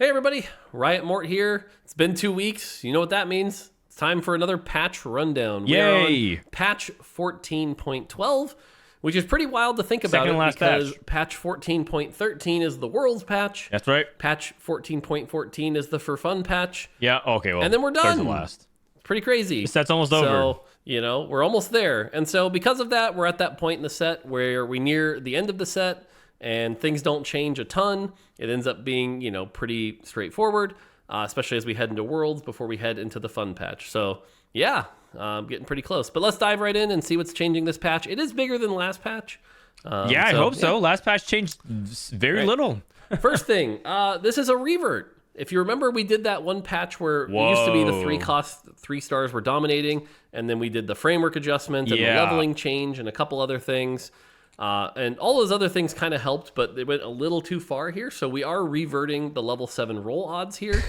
Hey everybody, Riot Mort here. It's been 2 weeks. You know what that means? It's time for another patch rundown. Yay! We are on patch 14.12, which is pretty wild to think about Second it last because patch 14.13 is the world's patch. That's right. Patch 14.14 is the for fun patch. Yeah, okay, well. And then we're done. There's the last. It's pretty crazy. The set's almost so, over. you know, we're almost there. And so because of that, we're at that point in the set where we near the end of the set and things don't change a ton. It ends up being, you know, pretty straightforward, especially as we head into Worlds before we head into the fun patch. So, yeah, getting pretty close. But let's dive right in and see what's changing this patch. It is bigger than the last patch. I hope so. Last patch changed very little. First thing, this is a revert. If you remember, we did that one patch where it used to be the 3 stars were dominating, and then we did the framework adjustment and the leveling change and a couple other things. And all those other things kind of helped, but they went a little too far here. So we are reverting the level 7 roll odds here.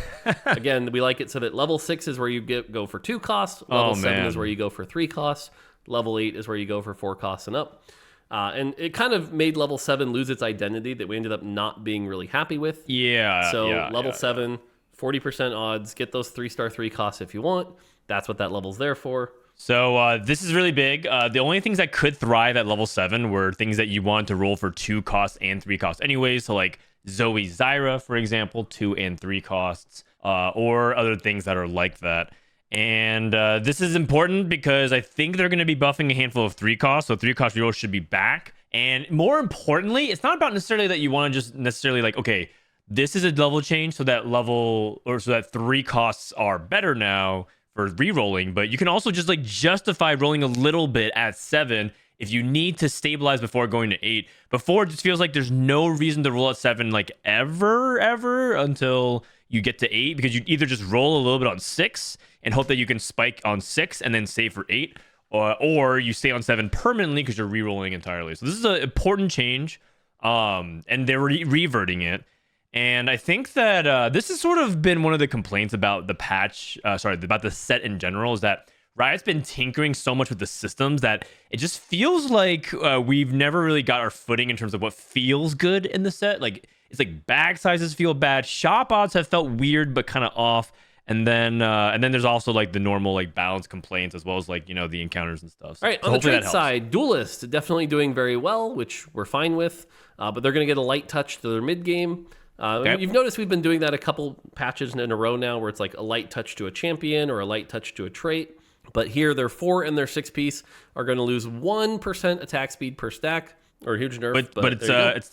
Again, we like it so that level 6 is where you go for 2 costs. Level 7 is where you go for 3 costs. Level 8 is where you go for 4 costs and up. And it kind of made level 7 lose its identity that we ended up not being really happy with. So level 7, 40% odds. Get those 3-star 3 costs if you want. That's what that level's there for. So this is really big. The only things that could thrive at level 7 were things that you want to roll for 2 costs and 3 costs anyways. So like Zoe Zyra, for example, 2 and 3 costs, or other things that are like that. And this is important because I think they're going to be buffing a handful of 3 costs. So 3 cost rerolls should be back. And more importantly, it's not about necessarily that you want to just necessarily like, okay, this is a level change so that level or so that 3 costs are better now for re-rolling, but you can also just like justify rolling a little bit at 7 if you need to stabilize before going to 8. Before, it just feels like there's no reason to roll at 7 like ever until you get to 8, because you either just roll a little bit on 6 and hope that you can spike on 6 and then save for 8, or you stay on 7 permanently because you're re-rolling entirely. So this is an important change, and they're reverting it. And I think that this has sort of been one of the complaints about the patch, about the set in general, is that Riot's been tinkering so much with the systems that it just feels like we've never really got our footing in terms of what feels good in the set. Like, it's like bag sizes feel bad, shop odds have felt weird but kind of off, and then there's also like the normal like balance complaints as well as like, you know, the encounters and stuff. So, all right, on the trade side, Duelist definitely doing very well, which we're fine with, but they're going to get a light touch to their mid game. You've noticed we've been doing that a couple patches in a row now where it's like a light touch to a champion or a light touch to a trait. But here, their 4 and their 6 piece are going to lose 1% attack speed per stack, or a huge nerf. But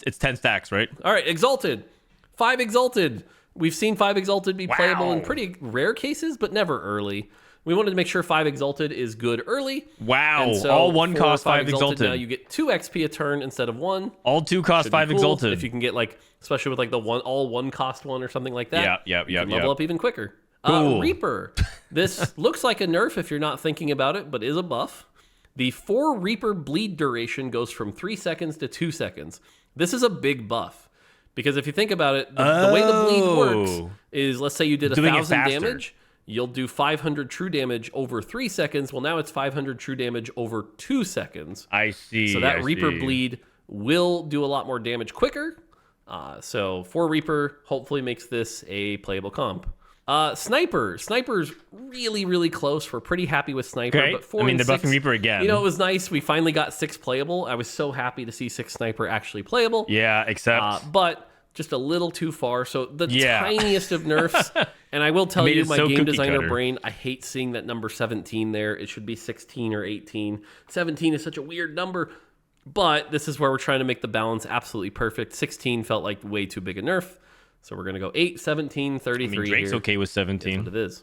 it's 10 stacks, right? All right, Exalted. 5 Exalted. We've seen 5 Exalted be playable in pretty rare cases, but never early. We wanted to make sure 5 Exalted is good early. Wow, so all 1 cost 5 Exalted. Now you get 2 XP a turn instead of 1. All 2 cost 5 cool Exalted. If you can get like, especially with like the all 1 cost one or something like that. Yeah. Level up even quicker. Cool. Reaper. This looks like a nerf if you're not thinking about it, but is a buff. The 4 Reaper bleed duration goes from 3 seconds to 2 seconds. This is a big buff. Because if you think about it, the way the bleed works is, let's say you did 1,000 damage, you'll do 500 true damage over 3 seconds. Well, now it's 500 true damage over 2 seconds. I see. So that Reaper bleed will do a lot more damage quicker. So 4 Reaper hopefully makes this a playable comp. Sniper's really, really close. We're pretty happy with Sniper. Okay. But 4 and they're 6, buffing Reaper again. You know, it was nice. We finally got 6 playable. I was so happy to see 6 Sniper actually playable. Yeah, except... but just a little too far. So the tiniest of nerfs. And I will tell you, my game designer brain, I hate seeing that number 17 there. It should be 16 or 18. 17 is such a weird number. But this is where we're trying to make the balance absolutely perfect. 16 felt like way too big a nerf. So we're going to go 8, 17, 33. I mean, Drake's okay with 17. That's what it is.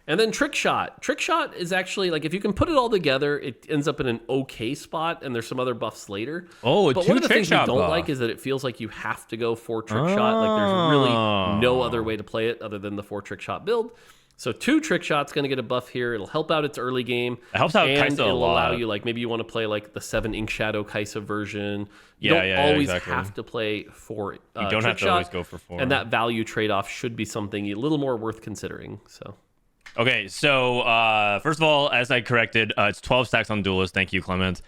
And then Trick Shot. Trick Shot is actually, like, if you can put it all together, it ends up in an okay spot, and there's some other buffs later. Oh, but one of the things we don't like is that it feels like you have to go 4 Trick Shot. Like, there's really no other way to play it other than the 4 Trick Shot build. So 2 Trick Shot's going to get a buff here. It'll help out its early game. It helps out Kaisa a lot. It'll allow you, like, maybe you want to play, like, the 7 Ink Shadow Kaisa version. You don't always have to play 4 You don't have to always go for 4. And that value trade-off should be something a little more worth considering. So, okay, so first of all, as I corrected, it's 12 stacks on Duelist. Thank you, Clement.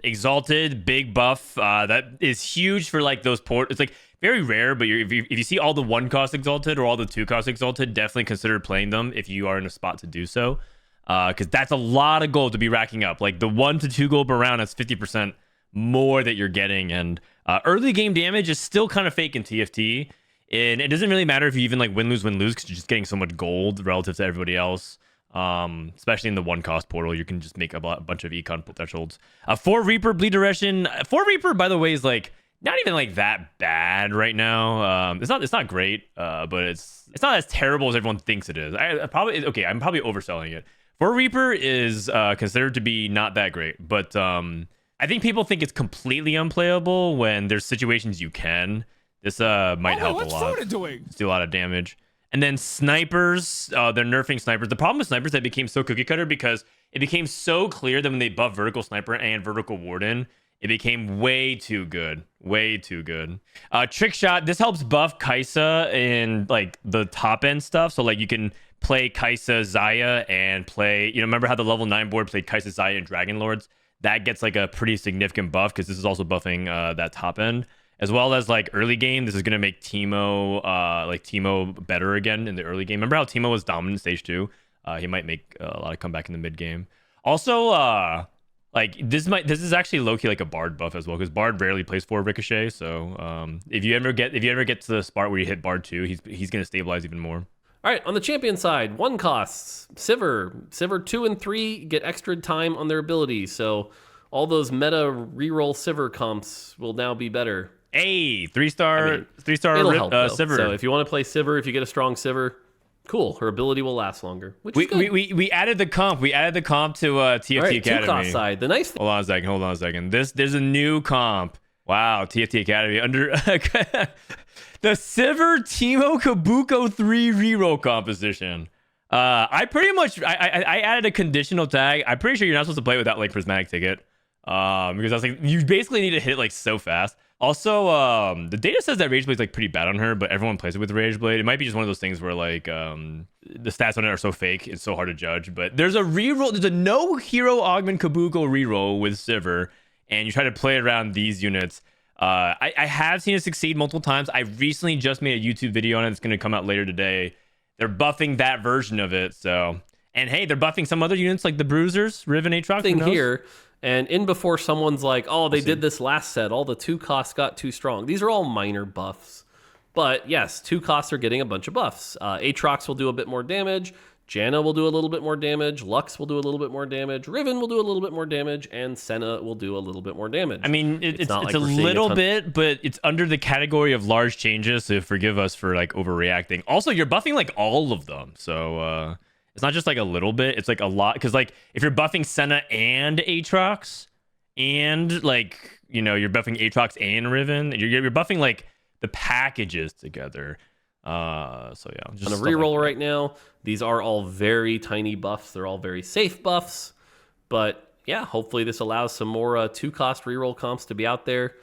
Exalted, big buff. That is huge for, like, those port. It's like very rare, but if you see all the 1-cost Exalted or all the 2-cost Exalted, definitely consider playing them if you are in a spot to do so. Because that's a lot of gold to be racking up. Like the 1 to 2 gold per round, that's 50% more that you're getting. And early game damage is still kind of fake in TFT. And it doesn't really matter if you even like win, lose, because you're just getting so much gold relative to everybody else. Especially in the 1-cost portal, you can just make a bunch of econ thresholds. 4 Reaper, Bleed Direction. 4 Reaper, by the way, is like not even like that bad right now. It's not great, but it's not as terrible as everyone thinks it is. I'm probably overselling it. 4 Reaper is considered to be not that great, but I think people think it's completely unplayable when there's situations you can. This might help a lot. What's Frodan doing? Do a lot of damage. And then snipers, they're nerfing snipers. The problem with snipers, they became so cookie cutter because it became so clear that when they buff vertical sniper and vertical warden, it became way too good. Way too good. Trick shot, this helps buff Kaisa in like the top end stuff. So like you can play Kaisa Zaya and play, remember how the level 9 board played Kaisa Zaya and Dragon Lords? That gets like a pretty significant buff because this is also buffing that top end. As well as like early game, this is gonna make Teemo better again in the early game. Remember how Teemo was dominant in stage 2? He might make a lot of comeback in the mid game. Also, like this is actually low-key like a Bard buff as well, because Bard rarely plays 4 Ricochet. So if you ever get to the spot where you hit Bard 2, he's gonna stabilize even more. All right, on the champion side, 1 costs. Sivir 2 and 3 get extra time on their abilities, so all those meta reroll Sivir comps will now be better. Hey, 3-star Sivir. So if you want to play Sivir, if you get a strong Sivir, cool. Her ability will last longer. We added the comp. We added the comp to TFT Academy. 2-cost side. The nice thing. Hold on a second. There's a new comp. Wow, TFT Academy under the Sivir Teemo Kabuko 3 reroll composition. I added a conditional tag. I'm pretty sure you're not supposed to play without like prismatic ticket. Because I was like, you basically need to hit it like so fast. Also, the data says that Rageblade is like pretty bad on her, but everyone plays it with Rageblade. It might be just one of those things where like the stats on it are so fake, it's so hard to judge. But there's a no hero augment Kabuko reroll with Sivir, and you try to play around these units. I have seen it succeed multiple times. I recently just made a YouTube video on it. It's going to come out later today. They're buffing that version of it. So, and hey, they're buffing some other units like the Bruisers, Riven, Aatrox. Thing here. And in before someone's like, oh, they did this last set. All the 2 costs got too strong. These are all minor buffs. But yes, 2 costs are getting a bunch of buffs. Aatrox will do a bit more damage. Janna will do a little bit more damage. Lux will do a little bit more damage. Riven will do a little bit more damage. And Senna will do a little bit more damage. I mean, it's a little bit, but it's under the category of large changes. So forgive us for like overreacting. Also, you're buffing like all of them. So... it's not just like a little bit, it's like a lot. Because like if you're buffing Senna and Aatrox, and like, you're buffing Aatrox and Riven, you're buffing like the packages together. So yeah. Just on a reroll right now, these are all very tiny buffs. They're all very safe buffs. But yeah, hopefully this allows some more 2-cost reroll comps to be out there.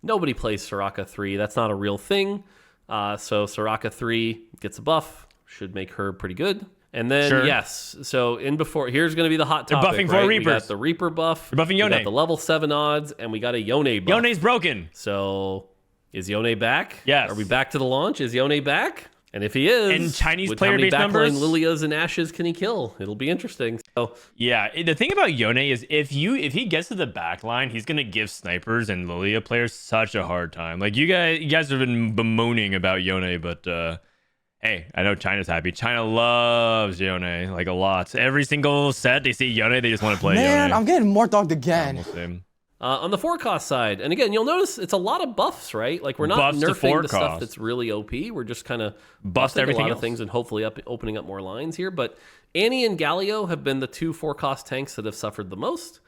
Nobody plays Soraka 3. That's not a real thing. So Soraka 3 gets a buff. Should make her pretty good. And then, yes, so here's going to be the hot topic. They're buffing 4 Reapers. We got the Reaper buff. They're buffing Yone. We got the level 7 odds, and we got a Yone buff. Yone's broken. So, is Yone back? Yes. Are we back to the launch? Is Yone back? And if he is, and Chinese with player base numbers, how many Lilias and Ashes can he kill? It'll be interesting. So, yeah, the thing about Yone is if he gets to the back line, he's gonna give snipers and Lilia players such a hard time. Like you guys have been bemoaning about Yone, but hey, I know China's happy. China loves Yone like a lot. Every single set they see Yone, they just want to play Yone. Man, I'm getting more dogged again. On the 4-cost side, and again, you'll notice it's a lot of buffs, right? Like we're not Buffs nerfing the stuff that's really OP. We're just kind of buffing everything a lot else. of things and hopefully opening up more lines here. But Annie and Galio have been the 2 4-cost tanks that have suffered the most.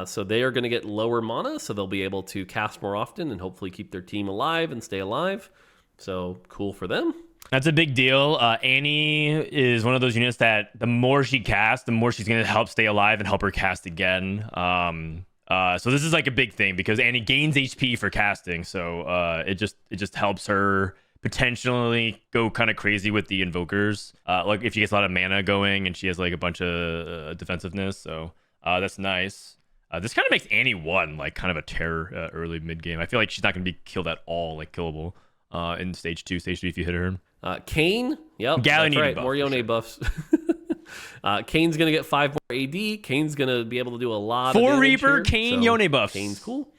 So they are going to get lower mana, so they'll be able to cast more often and hopefully keep their team alive and stay alive. So cool for them. That's a big deal. Annie is one of those units that the more she casts, the more she's going to help stay alive and help her cast again. So this is like a big thing because Annie gains HP for casting. So it just helps her potentially go kind of crazy with the invokers. Like if she gets a lot of mana going and she has like a bunch of defensiveness. So that's nice. This kind of makes Annie 1 like kind of a terror early mid game. I feel like she's not going to be killed at all, like killable in stage 2, stage 3 if you hit her. Kayn, yep, Galley that's right, buff, more Yone buffs. Kayn's going to get 5 more AD. Kayn's going to be able to do a lot of 4 damage Reaper, here, Kayn, so Yone buffs. Kayn's cool.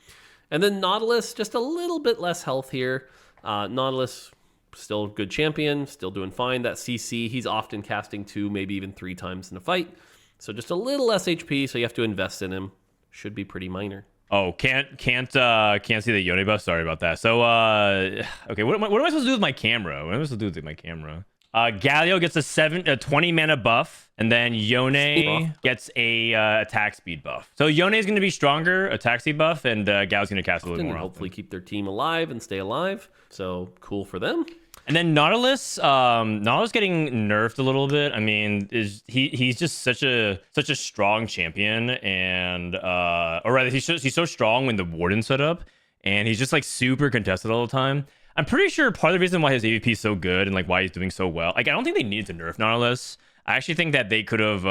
And then Nautilus, just a little bit less health here. Nautilus, still good champion, still doing fine. That CC, he's often casting 2, maybe even 3 times in a fight. So just a little less HP, so you have to invest in him. Should be pretty minor. Oh, can't see the Yone buff. Sorry about that. So okay, what am I supposed to do with my camera? What am I supposed to do with my camera? Galio gets a 20 mana buff, and then Yone gets a attack speed buff. So Yone is going to be stronger, attack speed buff, and Galio's going to cast a little more. Hopefully keep their team alive and stay alive. So cool for them. And then Nautilus getting nerfed a little bit. I mean, he's just such a strong champion, and or rather, he's so strong when the Warden's set up, and he's just like super contested all the time. I'm pretty sure part of the reason why his AVP is so good and like why he's doing so well, like I don't think they needed to nerf Nautilus. I actually think that they could have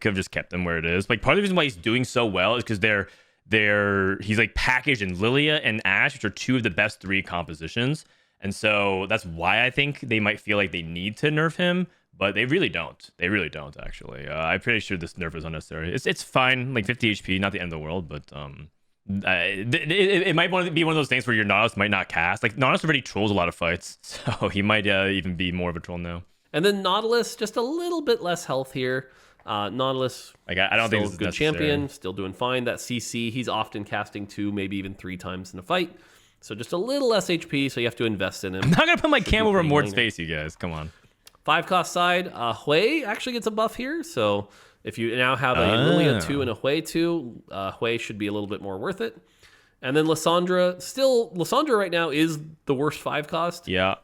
just kept him where it is. Like part of the reason why he's doing so well is because he's like packaged in Lilia and Ashe, which are 2 of the best 3 compositions. And so that's why I think they might feel like they need to nerf him, but they really don't. They really don't, actually. I'm pretty sure this nerf is unnecessary. It's fine, like 50 HP, not the end of the world, but it might be one of those things where your Nautilus might not cast. Like, Nautilus already trolls a lot of fights, so he might even be more of a troll now. And then Nautilus, just a little bit less health here. Nautilus, like I don't think this is good necessary. champion, still doing fine. That CC, he's often casting 2, maybe even 3 times in a fight. So just a little less HP, so you have to invest in him. I'm not going to put my cam over Mord's face, you guys. Come on. 5 cost side, Hui actually gets a buff here. So if you now have a Lilia 2 and a Hui 2, Hui should be a little bit more worth it. And then Lissandra right now is the worst 5 cost. Yeah.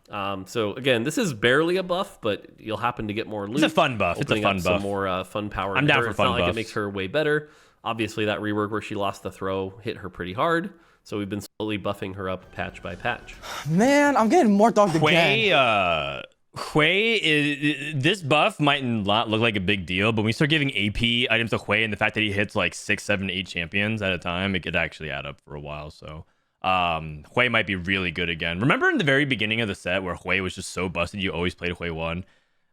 So again, this is barely a buff, but you'll happen to get more loot. It's a fun buff. It's a fun buff. Some more fun power. I'm down for it's fun not buffs. like it makes her way better. Obviously, that rework where she lost the throw hit her pretty hard. So we've been slowly buffing her up patch by patch. Man, I'm getting more dogged again. Hui this buff might not look like a big deal, but when we start giving AP items to Hui and the fact that he hits like 6, 7, 8 champions at a time, it could actually add up for a while. So Hui might be really good again. Remember in the very beginning of the set where Hui was just so busted, you always played Hui 1.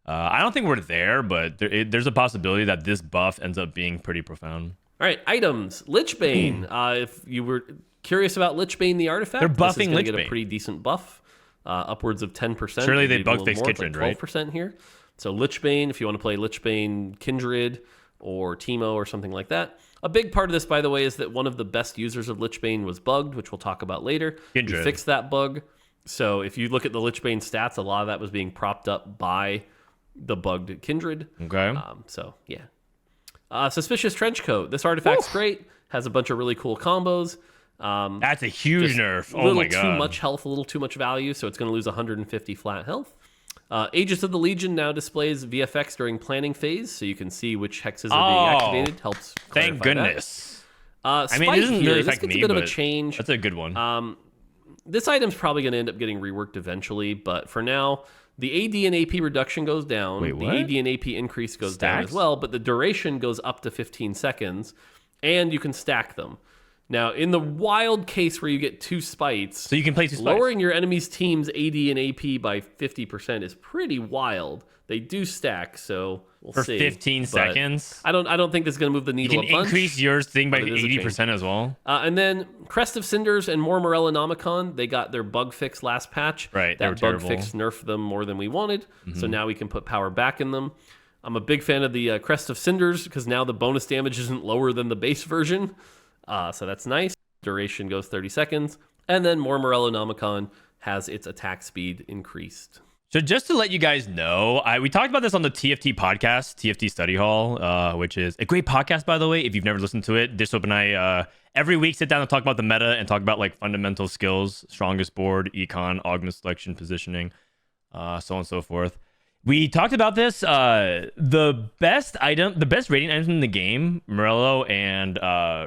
I don't think we're there, but there's a possibility that this buff ends up being pretty profound. All right, items. Lichbane. If you were curious about Lichbane the artifact, they're buffing this is Lichbane. Get a pretty decent buff, upwards of 10%. Surely they maybe bug a fix little more, Kitchen, like 12% here. So Lichbane, if you want to play Lichbane Kindred or Teemo or something like that. A big part of this, by the way, is that one of the best users of Lichbane was bugged, which we'll talk about later. Kindred. We fixed that bug. So if you look at the Lichbane stats, a lot of that was being propped up by the bugged Kindred. Okay. So yeah. Suspicious Trenchcoat. This artifact's great. Has a bunch of really cool combos. That's a huge nerf. Oh my god. Too much health, a little too much value, so it's going to lose 150 flat health. Aegis of the Legion now displays VFX during planning phase, so you can see which hexes are being activated. Helps. Thank goodness. I mean, it doesn't really affect this gets me, a bit of a but change. That's a good one. This item's probably going to end up getting reworked eventually, but for now, the AD and AP reduction goes down. Wait, what? The AD and AP increase goes down as well, but the duration goes up to 15 seconds, and you can stack them. Now, in the wild case where you get 2 spites, So you can play 2 spites. lowering your enemy's team's AD and AP by 50% is pretty wild. They do stack, so we'll For see. 15 But seconds? I don't think this is going to move the You needle can a bunch. increase yours thing by but it is a change. 80% as well. And then Crest of Cinders and more Morellonomicon, they got their bug fix last patch. Right, they were That bug terrible. fix nerfed them more than we wanted, so now we can put power back in them. I'm a big fan of the Crest of Cinders because now the bonus damage isn't lower than the base version, so that's nice. Duration goes 30 seconds. And then more Morellonomicon has its attack speed increased. So just to let you guys know, we talked about this on the TFT podcast, TFT Study Hall, which is a great podcast, by the way. If you've never listened to it, Dishop and I every week sit down and talk about the meta and talk about like fundamental skills, strongest board, econ, augment selection, positioning, so on and so forth. We talked about this. The best radiant items in the game, Morello and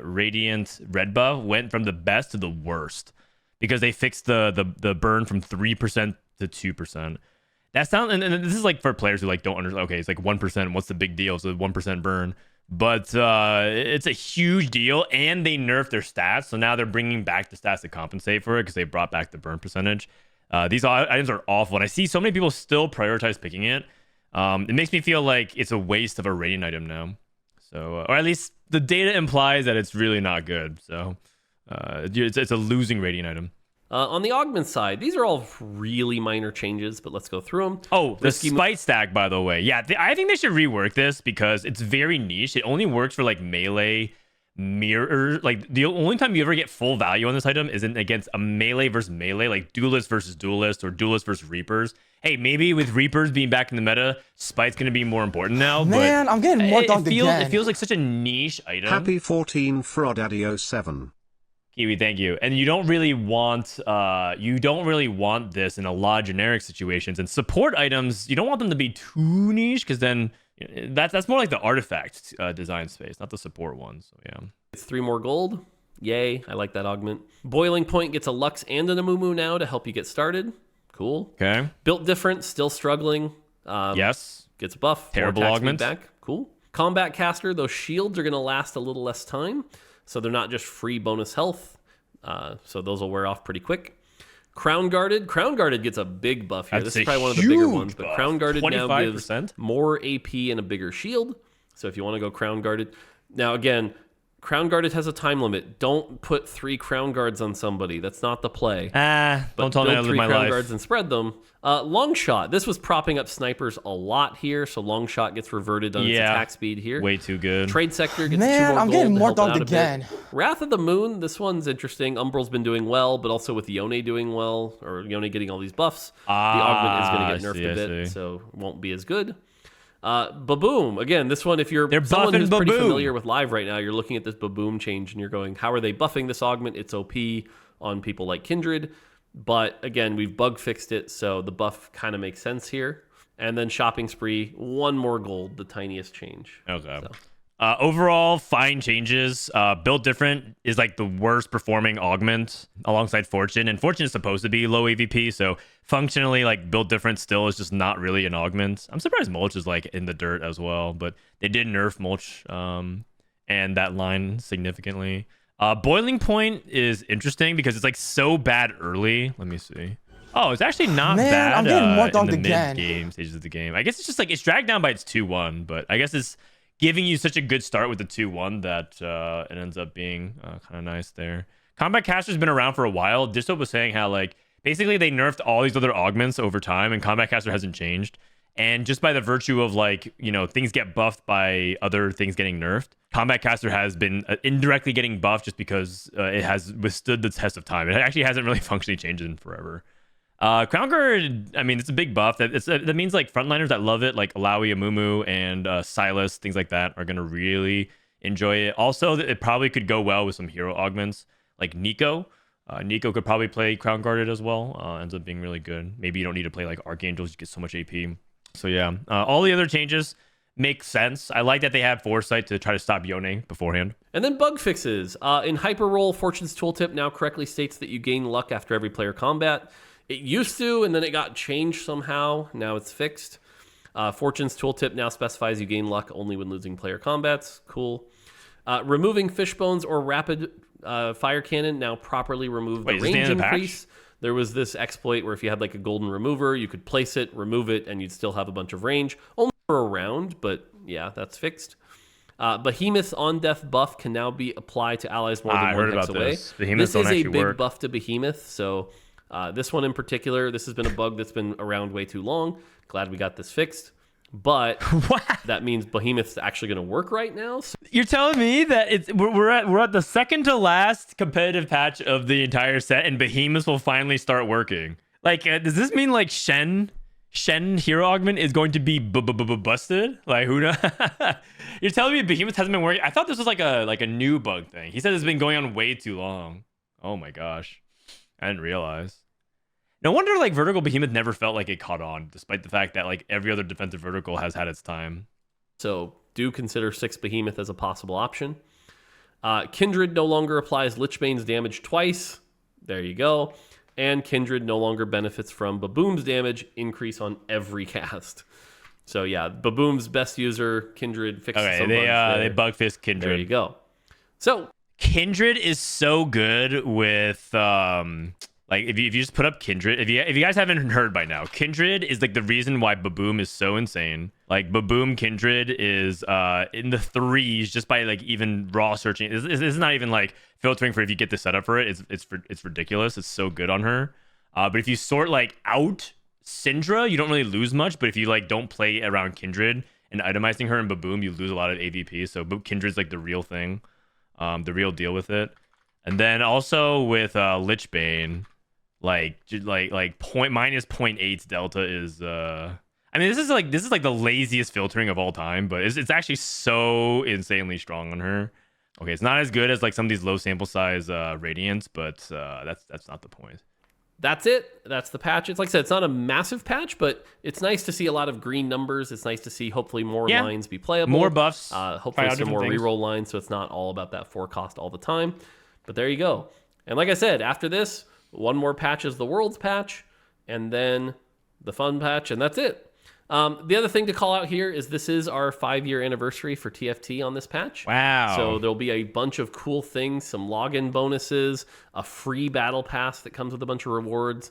Radiant Red Buff, went from the best to the worst because they fixed the burn from 3% to 2%. That sounds, and this is like for players who like don't understand. Okay, it's like 1%. What's the big deal? It's a 1% burn. but it's a huge deal, and they nerfed their stats, so now they're bringing back the stats to compensate for it because they brought back the burn percentage. These items are awful, and I see so many people still prioritize picking it. It makes me feel like it's a waste of a rating item now. So, or at least the data implies that it's really not good. So, it's a losing rating item. On the augment side, these are all really minor changes, but let's go through them. Oh, the spite stack, by the way. Yeah, I think they should rework this because it's very niche. It only works for like melee mirror. Like the only time you ever get full value on this item is against a melee versus melee, like duelist versus duelist or duelist versus reapers. Hey, maybe with Reapers being back in the meta, Spite's going to be more important now. Man, but I'm getting more dogged again. It feels like such a niche item. Happy 14 Frodadio7. Kiwi, thank you. And you don't really want this in a lot of generic situations. And support items, you don't want them to be too niche because then that's more like the artifact design space, not the support one. So yeah. It's 3 more gold. Yay, I like that augment. Boiling Point gets a Lux and an Amumu now to help you get started. Cool. Okay. Built different, still struggling. Yes. Gets a buff. Terrible augment. Back. Cool. Combat Caster, those shields are going to last a little less time. So they're not just free bonus health. So those will wear off pretty quick. Crown Guarded. Crown Guarded gets a big buff here. This is probably one of the bigger ones. But Crown Guarded 25%. Now gives more AP and a bigger shield. So if you want to go Crown Guarded. Now again, Crown Guarded has a time limit. Don't put 3 Crown Guards on somebody. That's not the play. Don't tell me I live my life. 3 Crown Guards and spread them. Long Shot. This was propping up snipers a lot here, so Long Shot gets reverted on its attack speed here. Way too good. Trade Sector gets 2 Man, more I'm gold getting to more help dogged out a again. bit. Wrath of the Moon. This one's interesting. Umbral's been doing well, but also with Yone doing well, or Yone getting all these buffs, the augment is going to get nerfed a bit, so it won't be as good. Baboom. Again, this one, if you're someone who's pretty familiar with Live right now, you're looking at this Baboom change and you're going, how are they buffing this augment? It's OP on people like Kindred. But again, we've bug fixed it, so the buff kind of makes sense here. And then Shopping Spree, 1 more gold, the tiniest change. Okay. So. Overall, fine changes. Built Different is like the worst performing augment alongside Fortune, and Fortune is supposed to be low AVP, so functionally, like Built Different still is just not really an augment. I'm surprised Mulch is like in the dirt as well, but they did nerf Mulch and that line significantly. Boiling Point is interesting because it's like so bad early. Let me see. Oh, it's actually not bad I'm getting more in the again. mid-game stages of the game. I guess it's just like it's dragged down by its 2-1, but I guess it's giving you such a good start with the 2-1 that it ends up being kind of nice there. Combat Caster's been around for a while. Disto was saying how like basically they nerfed all these other augments over time, and Combat Caster hasn't changed. And just by the virtue of like, you know, things get buffed by other things getting nerfed, Combat Caster has been indirectly getting buffed just because it has withstood the test of time. It actually hasn't really functionally changed in forever. Crown Guard, I mean, it's a big buff. That means like frontliners that love it, like Alawi, Amumu, and Silas, things like that, are going to really enjoy it. Also, it probably could go well with some hero augments like Nico. Nico could probably play Crown Guarded as well. Ends up being really good. Maybe you don't need to play like Archangels, you get so much AP. So yeah, all the other changes make sense. I like that they had foresight to try to stop Yone beforehand. And then bug fixes. In Hyper Roll, Fortune's tooltip now correctly states that you gain luck after every player combat. It used to, and then it got changed somehow. Now it's fixed. Fortune's tooltip now specifies you gain luck only when losing player combats. Cool. Removing Fishbones or Rapid Fire Cannon now properly remove the range increase. There was this exploit where if you had like a golden remover, you could place it, remove it, and you'd still have a bunch of range. Only for a round, but yeah, that's fixed. Behemoth's on-death buff can now be applied to allies more than 1 hex away. This is a big buff to Behemoth, so this one in particular, this has been a bug that's been around way too long. Glad we got this fixed. But that means Behemoth's actually going to work right now. So you're telling me that we're at the second to last competitive patch of the entire set, and Behemoth will finally start working. Like, does this mean like Shen hero augment is going to be busted? Like, who knows? You're telling me Behemoth hasn't been working? I thought this was like a new bug thing. He said it's been going on way too long. Oh my gosh, I didn't realize. No wonder like vertical Behemoth never felt like it caught on, despite the fact that like every other defensive vertical has had its time. So do consider 6 Behemoth as a possible option. Kindred no longer applies Lichbane's damage twice. There you go. And Kindred no longer benefits from Baboom's damage increase on every cast. So yeah, Baboom's best user, Kindred, fixes Okay, some bugs there. they bug fist Kindred. There you go. So Kindred is so good with like if you just put up Kindred, if you guys haven't heard by now, Kindred is like the reason why Baboom is so insane. Like Baboom Kindred is in the 3s just by like even raw searching. This is not even like filtering for if you get the setup for it. It's ridiculous. It's so good on her. But if you sort like out Syndra, you don't really lose much. But if you like don't play around Kindred and itemizing her in Baboom, you lose a lot of AVP. So Kindred's like the real thing, the real deal with it. And then also with Lichbane, like minus 0.8 delta is I mean this is like the laziest filtering of all time, but it's actually so insanely strong on her. Okay, it's not as good as like some of these low sample size Radiants, but that's not the point. that's it. That's the patch. It's like I said, it's not a massive patch, but it's nice to see a lot of green numbers. It's nice to see hopefully more lines be playable. More buffs. Hopefully some more reroll lines, so it's not all about that 4 cost all the time. But there you go. And like I said, after this, one more patch is the Worlds patch, and then the Fun patch, and that's it. The other thing to call out here is this is our 5-year anniversary for TFT on this patch. Wow. So there'll be a bunch of cool things, some login bonuses, a free battle pass that comes with a bunch of rewards,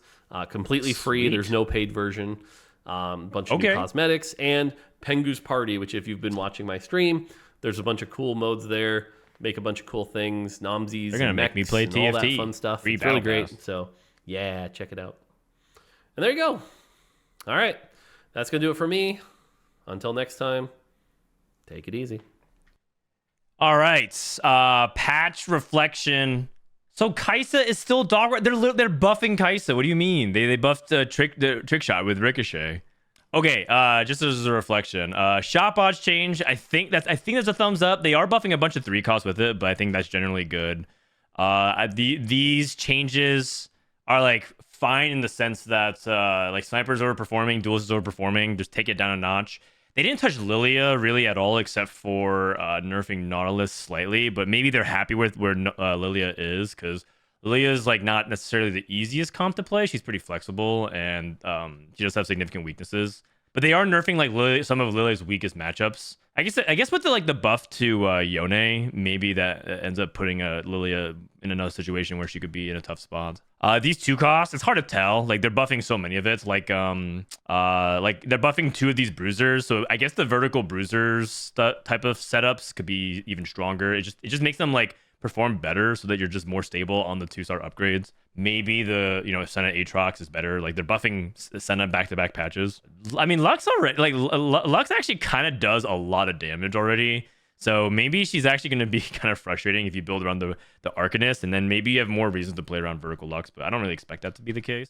completely free. There's no paid version, bunch of new cosmetics, and Pengu's Party, which if you've been watching my stream, there's a bunch of cool modes there. Make a bunch of cool things, Nomsies, they're gonna make me play TFT, all that fun stuff. Free it's really pass. great. So yeah, check it out. And there you go. All right, that's gonna do it for me. Until next time, take it easy. All right, patch reflection. So Kai'Sa is still dog. They're buffing Kai'Sa. What do you mean? They buffed the trick shot with Ricochet. Okay, just as a reflection, shot bots change. I think that's a thumbs up. They are buffing a bunch of 3 costs with it, but I think that's generally good. These changes are like fine in the sense that like snipers overperforming, duelists overperforming. Just take it down a notch. They didn't touch Lilia really at all, except for nerfing Nautilus slightly. But maybe they're happy with where Lilia is, because Lilia is like not necessarily the easiest comp to play. She's pretty flexible, and she does have significant weaknesses. But they are nerfing like some of Lilia's weakest matchups. I guess with the buff to Yone, maybe that ends up putting Lilia in another situation where she could be in a tough spot. These 2 costs, it's hard to tell. Like they're buffing so many of it. Like they're buffing 2 of these bruisers. So I guess the vertical bruisers type of setups could be even stronger. It just makes them like perform better so that you're just more stable on the 2-star upgrades. Maybe the Senna Aatrox is better. Like they're buffing Senna back-to-back patches. I mean, Lux already, like Lux actually kind of does a lot of damage already. So maybe she's actually going to be kind of frustrating if you build around the Arcanist, and then maybe you have more reasons to play around vertical Lux, but I don't really expect that to be the case.